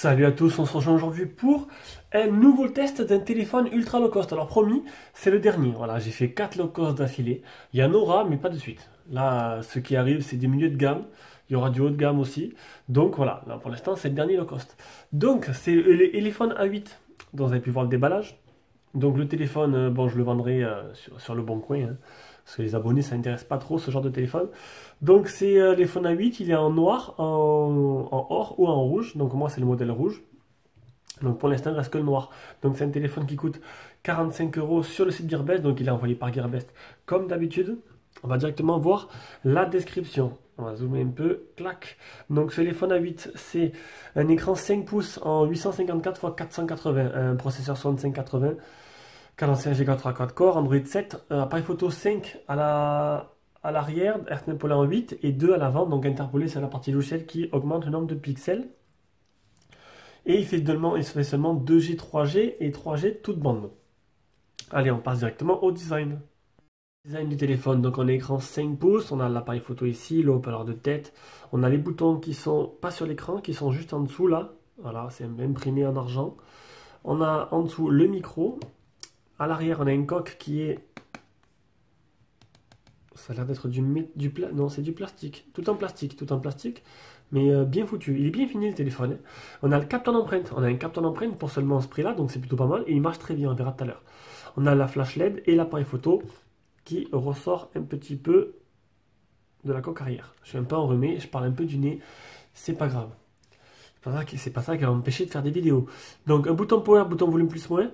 Salut à tous, on se rejoint aujourd'hui pour un nouveau test d'un téléphone ultra low cost. Alors promis, c'est le dernier. Voilà, j'ai fait 4 low cost d'affilée. Il y en aura, mais pas de suite. Là, ce qui arrive, c'est des milieux de gamme. Il y aura du haut de gamme aussi. Donc voilà, là pour l'instant, c'est le dernier low cost. Donc, c'est l'iPhone A8 dont vous avez pu voir le déballage. Donc le téléphone, bon, je le vendrai sur le bon coin, hein, parce que les abonnés, ça n'intéresse pas trop ce genre de téléphone. Donc c'est l'iPhone A8, il est en noir, en or ou en rouge. Donc moi, c'est le modèle rouge. Donc pour l'instant, il ne reste que le noir. Donc c'est un téléphone qui coûte 45 euros sur le site Gearbest. Donc il est envoyé par Gearbest comme d'habitude. On va directement voir la description. On va zoomer un peu. Clac. Donc ce téléphone A8, c'est un écran 5 pouces en 854 x 480. Un processeur 6580. 45 Go 3 quad-core, Android 7, appareil photo 5 à l'arrière, interpolé en 8 et 2 à l'avant, donc interpolé c'est la partie logicielle qui augmente le nombre de pixels. Et il fait seulement 2G, 3G et 3G toute bande. Allez, on passe directement au design. Design du téléphone, donc on a écran 5 pouces, on a l'appareil photo ici, le haut-parleur de tête, on a les boutons qui sont pas sur l'écran, qui sont juste en dessous là, voilà, c'est imprimé en argent. On a en dessous le micro. À l'arrière, on a une coque qui est... Ça a l'air d'être non, c'est du plastique. Tout en plastique. Mais bien foutu. Il est bien fini le téléphone. On a le capteur d'empreinte. On a un capteur d'empreinte pour seulement ce prix-là, donc c'est plutôt pas mal. Et il marche très bien, on verra tout à l'heure. On a la flash LED et l'appareil photo qui ressort un petit peu de la coque arrière. Je suis un peu enrhumé, je parle un peu du nez. C'est pas grave. C'est pas ça qui va m'empêcher de faire des vidéos. Donc un bouton power, bouton volume plus moins.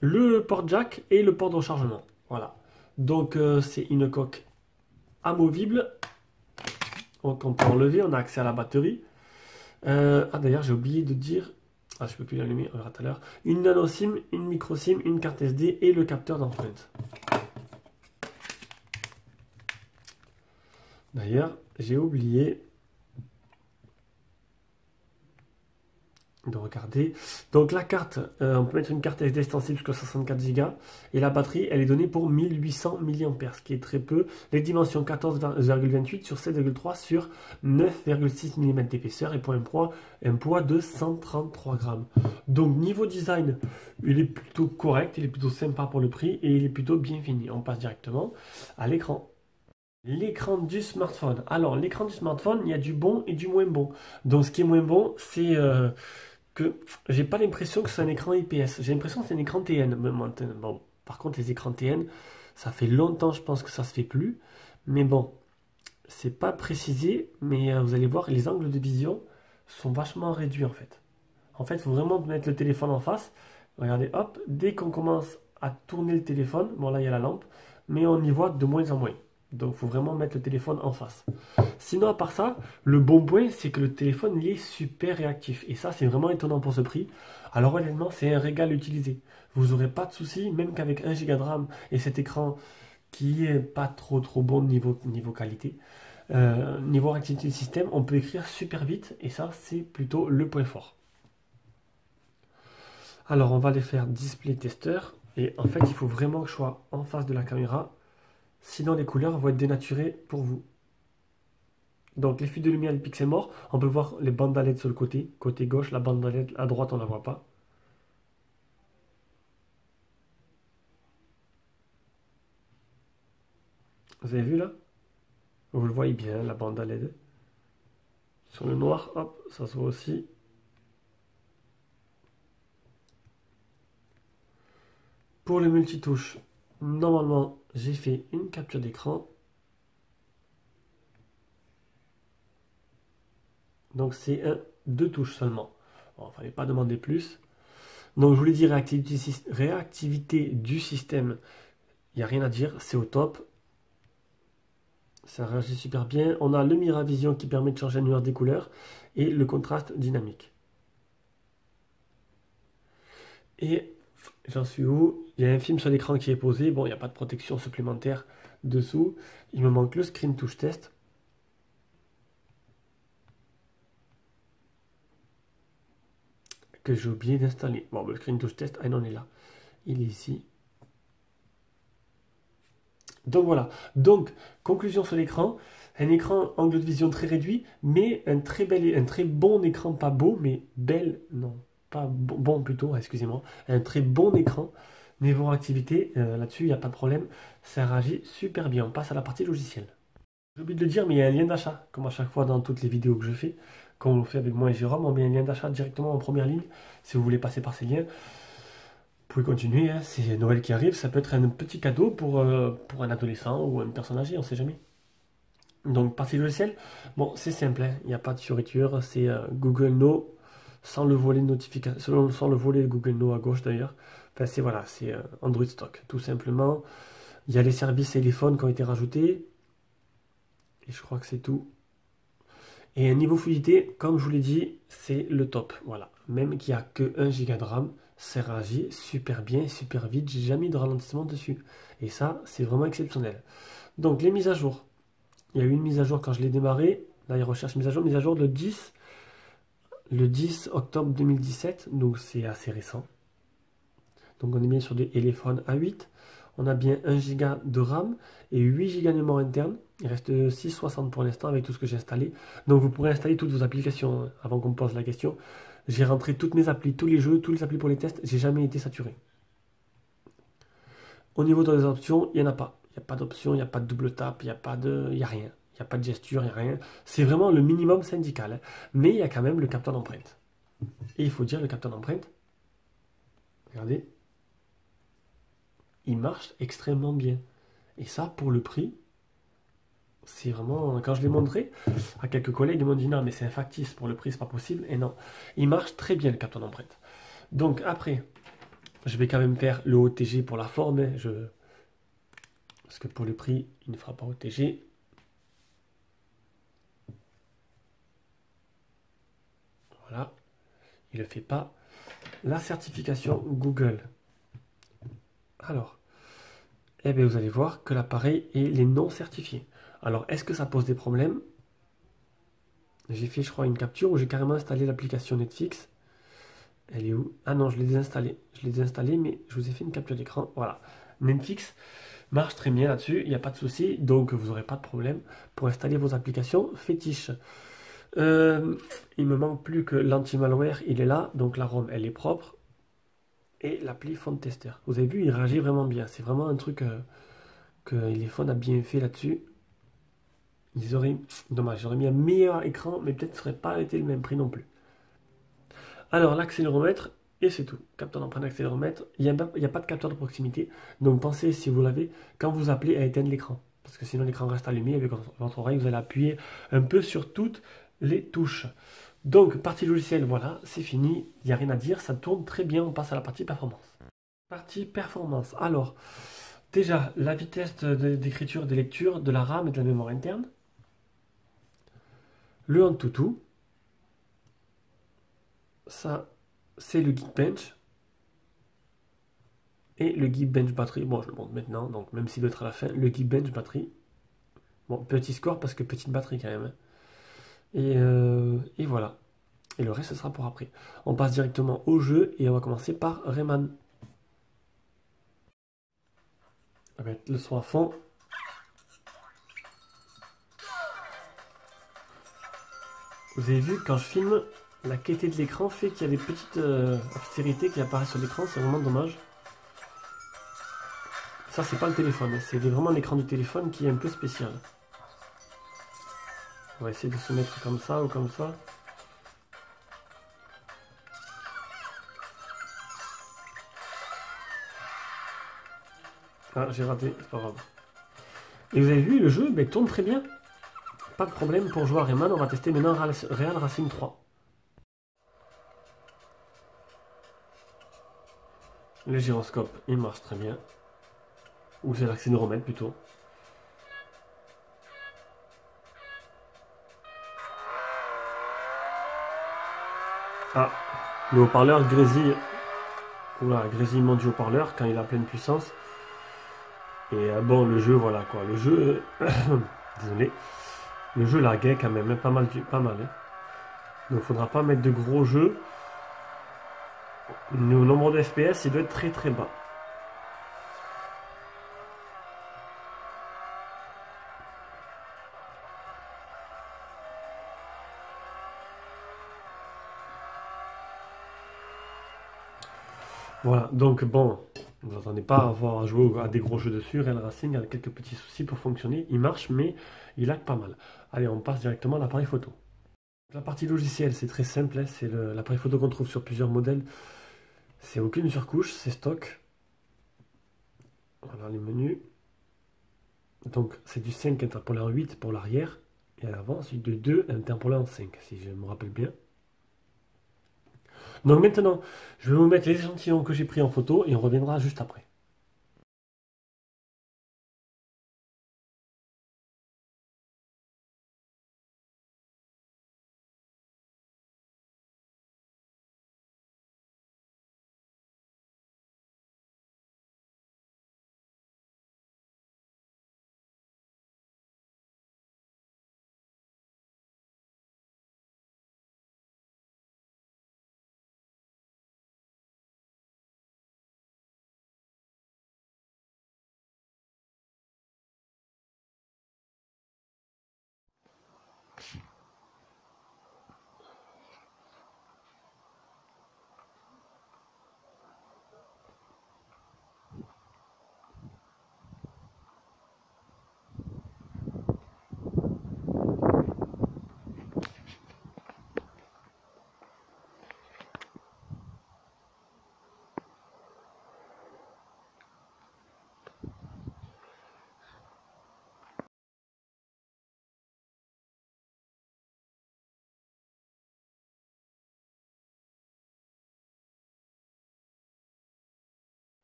Le port jack et le port de rechargement. Voilà. Donc c'est une coque amovible. Donc on peut enlever, on a accès à la batterie. Ah d'ailleurs j'ai oublié de dire, ah je peux plus l'allumer, on verra tout à l'heure. Une nano SIM, une micro SIM, une carte SD et le capteur d'empreinte. D'ailleurs j'ai oublié de regarder. Donc la carte, on peut mettre une carte SD extensible jusqu'à 64 Go et la batterie elle est donnée pour 1800 mAh, ce qui est très peu. Les dimensions 14,28 sur 7,3 sur 9,6 mm d'épaisseur et pour un poids de 133 grammes. Donc niveau design, il est plutôt correct, il est plutôt sympa pour le prix et il est plutôt bien fini. On passe directement à l'écran. L'écran du smartphone. Alors, l'écran du smartphone, il y a du bon et du moins bon. Donc, ce qui est moins bon, c'est que j'ai pas l'impression que c'est un écran IPS. J'ai l'impression que c'est un écran TN. Bon, par contre, les écrans TN, ça fait longtemps, je pense que ça se fait plus. Mais bon, c'est pas précisé, mais vous allez voir, les angles de vision sont vachement réduits en fait. En fait, il faut vraiment mettre le téléphone en face. Regardez, hop, dès qu'on commence à tourner le téléphone, bon là il y a la lampe, mais on y voit de moins en moins. Donc il faut vraiment mettre le téléphone en face. Sinon, à part ça, le bon point, c'est que le téléphone il est super réactif. Et ça, c'est vraiment étonnant pour ce prix. Alors honnêtement, c'est un régal utilisé. Vous n'aurez pas de soucis, même qu'avec 1 Go de RAM et cet écran qui est pas trop bon niveau qualité. Niveau réactivité du système, on peut écrire super vite. Et ça, c'est plutôt le point fort. Alors, on va les faire display tester. Et en fait, il faut vraiment que je sois en face de la caméra. Sinon, les couleurs vont être dénaturées pour vous. Donc, les fuites de lumière, les pixels morts, on peut voir les bandes à LED sur le côté gauche, la bande à LED à droite, on ne la voit pas. Vous avez vu là? Vous le voyez bien, la bande à LED. Sur le noir, hop, ça se voit aussi. Pour le multitouche, normalement, j'ai fait une capture d'écran. Donc c'est deux touches seulement. Bon, il ne fallait pas demander plus. Donc je vous l'ai dit, réactivité du système, il n'y a rien à dire, c'est au top. Ça réagit super bien. On a le Miravision qui permet de changer la nuance des couleurs et le contraste dynamique. Et j'en suis où? Il y a un film sur l'écran qui est posé. Bon, il n'y a pas de protection supplémentaire dessous. Il me manque le screen touch test. Que j'ai oublié d'installer. Bon, le screen touch test, ah non, il est là. Il est ici. Donc voilà. Donc, conclusion sur l'écran. Un écran angle de vision très réduit, mais un très bon écran, pas beau, mais belle, non, pas bon plutôt, excusez-moi. Un très bon écran. Niveau activité, là-dessus, il n'y a pas de problème. Ça réagit super bien. On passe à la partie logicielle. J'ai oublié de le dire, mais il y a un lien d'achat, comme à chaque fois dans toutes les vidéos que je fais. Quand on le fait avec moi et Jérôme, on met un lien d'achat directement en première ligne. Si vous voulez passer par ces liens, vous pouvez continuer. Hein. C'est Noël qui arrive, ça peut être un petit cadeau pour un adolescent ou une personne âgée, on ne sait jamais. Donc, partie logicielle, bon, c'est simple, hein. Il n'y a pas de fioriture, c'est Google No, sans le volet de notification, sans le volet Google No à gauche d'ailleurs. Enfin, c'est voilà, c'est Android Stock, tout simplement. Il y a les services téléphones qui ont été rajoutés. Et je crois que c'est tout. Et niveau fluidité, comme je vous l'ai dit, c'est le top. Voilà. Même qu'il n'y a que 1 Go de RAM, ça réagit super bien, super vite. J'ai jamais eu de ralentissement dessus. Et ça, c'est vraiment exceptionnel. Donc, les mises à jour. Il y a eu une mise à jour quand je l'ai démarré. Là, il recherche mise à jour le 10 octobre 2017. Donc, c'est assez récent. Donc, on est bien sur des téléphones A8. On a bien 1 Go de RAM et 8 Go de mémoire interne. Il reste 660 pour l'instant avec tout ce que j'ai installé. Donc vous pourrez installer toutes vos applications avant qu'on me pose la question. J'ai rentré toutes mes applis, tous les jeux, tous les applis pour les tests. J'ai jamais été saturé. Au niveau des options, il n'y en a pas. Il n'y a pas d'option, il n'y a pas de double tap, il n'y a pas de. Il n'y a rien. Il n'y a pas de gesture, il n'y a rien. C'est vraiment le minimum syndical. Hein. Mais il y a quand même le capteur d'empreinte. Et il faut dire le capteur d'empreinte. Regardez. Il marche extrêmement bien. Et ça, pour le prix, c'est vraiment. Quand je l'ai montré à quelques collègues, ils m'ont dit non, mais c'est un factice, pour le prix, c'est pas possible. Et non, il marche très bien le capteur d'empreinte. Donc après, je vais quand même faire le OTG pour la forme. Hein, parce que pour le prix, il ne fera pas OTG. Voilà, il ne le fait pas. La certification Google. Alors, eh bien, vous allez voir que l'appareil est les non certifiés. Alors, est-ce que ça pose des problèmes? J'ai fait, je crois, une capture où j'ai carrément installé l'application Netflix. Elle est où? Ah non, je l'ai désinstallée. Je l'ai désinstallée, mais je vous ai fait une capture d'écran. Voilà. Netflix marche très bien là-dessus, il n'y a pas de souci. Donc, vous n'aurez pas de problème pour installer vos applications fétiches. Il me manque plus que l'anti-malware, il est là. Donc, la ROM, elle est propre. Et l'appli Phone Tester. Vous avez vu, il réagit vraiment bien. C'est vraiment un truc que iPhone a bien fait là-dessus. Dommage, j'aurais mis un meilleur écran, mais peut-être ce serait pas été le même prix non plus. Alors, l'accéléromètre, et c'est tout. Capteur d'empreinte accéléromètre. Il n'y a pas de capteur de proximité. Donc, pensez, si vous l'avez, quand vous appelez, à éteindre l'écran. Parce que sinon, l'écran reste allumé. Avec votre oreille, vous allez appuyer un peu sur toutes les touches. Donc, partie logicielle, voilà, c'est fini. Il n'y a rien à dire. Ça tourne très bien. On passe à la partie performance. Partie performance. Alors, déjà, la vitesse d'écriture, de lecture, de la RAM et de la mémoire interne. Le Antutu. Ça, c'est le Geekbench. Et le Geekbench batterie. Bon, je le montre maintenant, donc même s'il doit être à la fin, le Geekbench batterie. Bon, petit score parce que petite batterie quand même. Hein. Et voilà. Et le reste, ce sera pour après. On passe directement au jeu et on va commencer par Rayman. On va mettre le son à fond. Vous avez vu, quand je filme, la qualité de l'écran fait qu'il y a des petites obscurités qui apparaissent sur l'écran. C'est vraiment dommage. Ça, c'est pas le téléphone. Hein. C'est vraiment l'écran du téléphone qui est un peu spécial. On va essayer de se mettre comme ça ou comme ça. Ah, j'ai raté, c'est pas grave. Et vous avez vu, le jeu tourne très bien. Pas de problème pour jouer à Rayman. On va tester maintenant Real Racing 3. Le gyroscope, il marche très bien. Ou c'est l'accéléromètre plutôt. Ah, le haut-parleur grésille. Oula, grésillement du haut-parleur quand il est à pleine puissance. Et bon, le jeu, voilà quoi. Le jeu. Désolé. Le jeu laguait quand même, pas mal. Hein. Donc, il faudra pas mettre de gros jeux. Le nombre de FPS, il doit être très très bas. Voilà, donc bon, vous n'attendez pas à avoir à jouer à des gros jeux dessus. Real Racing a quelques petits soucis pour fonctionner. Il marche, mais il lag pas mal. Allez, on passe directement à l'appareil photo. La partie logicielle, c'est très simple, hein, c'est l'appareil photo qu'on trouve sur plusieurs modèles. C'est aucune surcouche, c'est stock. Voilà les menus. Donc c'est du 5 interpolé en 8 pour l'arrière. Et à l'avant, c'est du 2 interpolé en 5, si je me rappelle bien. Donc maintenant, je vais vous mettre les échantillons que j'ai pris en photo et on reviendra juste après.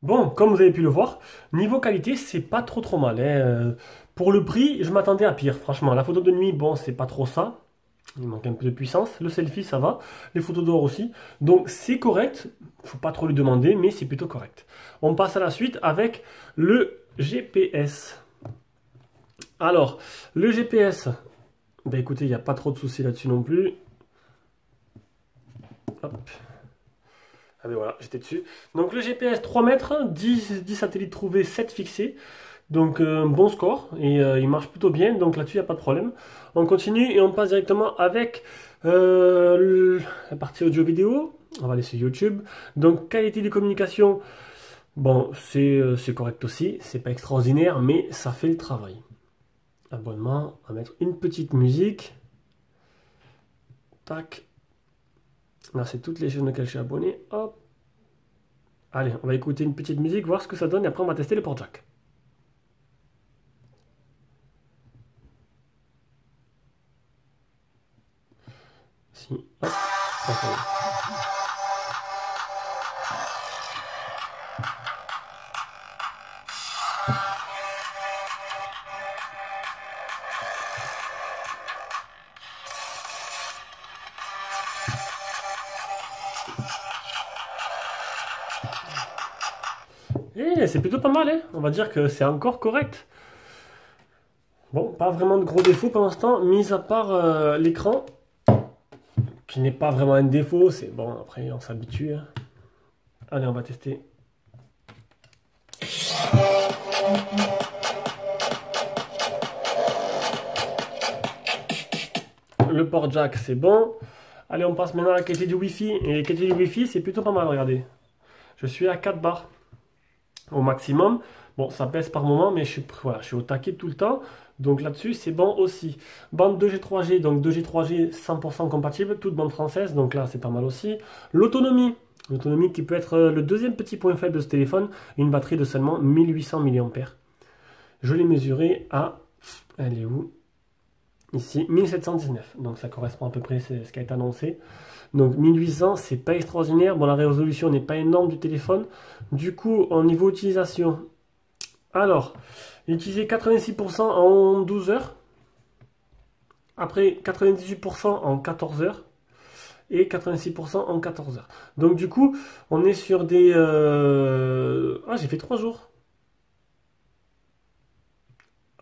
Bon, comme vous avez pu le voir, niveau qualité, c'est pas trop mal, hein. Pour le prix, je m'attendais à pire, franchement. La photo de nuit, bon, c'est pas trop ça. Il manque un peu de puissance. Le selfie, ça va. Les photos dehors aussi. Donc, c'est correct. Faut pas trop lui demander, mais c'est plutôt correct. On passe à la suite avec le GPS. Alors, le GPS, ben écoutez, il n'y a pas trop de soucis là-dessus non plus. Hop. Ah ben voilà, j'étais dessus. Donc le GPS 3 mètres, 10 satellites trouvés, 7 fixés. Donc un bon score et il marche plutôt bien, donc là-dessus il n'y a pas de problème. On continue et on passe directement avec la partie audio-vidéo. On va laisser YouTube. Donc qualité de communication, bon c'est correct aussi, c'est pas extraordinaire mais ça fait le travail. Abonnement, on va mettre une petite musique. Tac. Là c'est toutes les chaînes auxquelles je suis abonné. Hop. Allez, on va écouter une petite musique, voir ce que ça donne et après on va tester le port jack. Si, hop, ça fait. Eh, c'est plutôt pas mal, hein. On va dire que c'est encore correct. Bon, pas vraiment de gros défauts pour l'instant, mis à part l'écran, qui n'est pas vraiment un défaut, c'est bon, après on s'habitue, hein. Allez, on va tester. Le port jack, c'est bon. Allez, on passe maintenant à la qualité du Wi-Fi. Et la qualité du Wi-Fi, c'est plutôt pas mal, regardez. Je suis à 4 bars au maximum. Bon, ça baisse par moment, mais voilà, je suis au taquet tout le temps. Donc là-dessus, c'est bon aussi. Bande 2G, 3G, donc 2G, 3G 100% compatible, toute bande française, donc là, c'est pas mal aussi. L'autonomie. L'autonomie qui peut être le deuxième petit point faible de ce téléphone, une batterie de seulement 1800 mAh. Je l'ai mesuré à, elle est où? Ici, 1719, donc ça correspond à peu près à ce qui a été annoncé. Donc 1800, c'est pas extraordinaire. Bon, la résolution n'est pas énorme du téléphone. Du coup, au niveau utilisation, alors, j'ai utilisé 86% en 12 heures. Après, 98% en 14 heures. Et 86% en 14 heures. Donc du coup, on est sur des... Ah, j'ai fait 3 jours.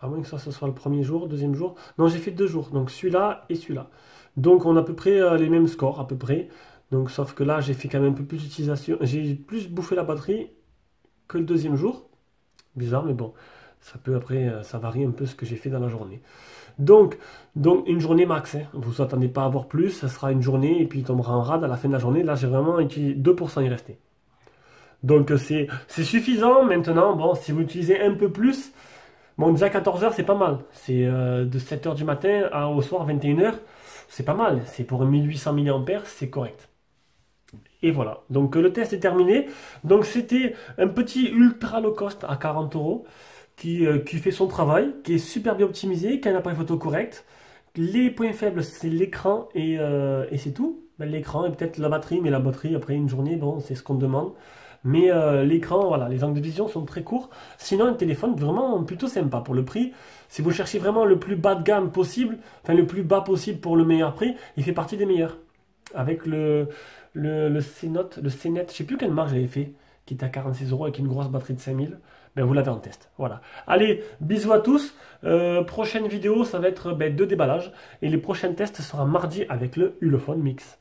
À moins que ça ce soit le premier jour, deuxième jour. Non, j'ai fait 2 jours. Donc celui-là et celui-là. Donc on a à peu près les mêmes scores, à peu près. Donc sauf que là, j'ai fait quand même un peu plus d'utilisation. J'ai plus bouffé la batterie que le deuxième jour. Bizarre, mais bon. Ça peut après, ça varie un peu ce que j'ai fait dans la journée. Donc une journée max, hein. Vous ne attendez pas à avoir plus. Ça sera une journée et puis il tombera en rade à la fin de la journée. Là, j'ai vraiment utilisé 2%, il restait. Donc c'est suffisant. Maintenant, bon, si vous utilisez un peu plus, bon, déjà 14 heures, c'est pas mal. C'est de 7 heures du matin au soir 21 heures, c'est pas mal. C'est pour 1800 mAh, c'est correct. Et voilà, donc le test est terminé. Donc c'était un petit ultra low cost à 40 euros qui fait son travail, qui est super bien optimisé, qui a un appareil photo correct. Les points faibles, c'est l'écran et c'est tout. Ben, l'écran et peut-être la batterie, mais la batterie après une journée, bon, c'est ce qu'on demande. Mais l'écran, voilà, les angles de vision sont très courts. Sinon, un téléphone vraiment plutôt sympa pour le prix. Si vous cherchez vraiment le plus bas de gamme possible, enfin le plus bas possible pour le meilleur prix, il fait partie des meilleurs. Avec le C-Note, le C-Net, je sais plus quelle marque j'avais fait, qui était à 46 euros avec une grosse batterie de 5000. Ben, vous l'avez en test. Voilà. Allez, bisous à tous. Prochaine vidéo, ça va être ben, 2 déballages. Et les prochains tests sera mardi avec le Ulefone Mix.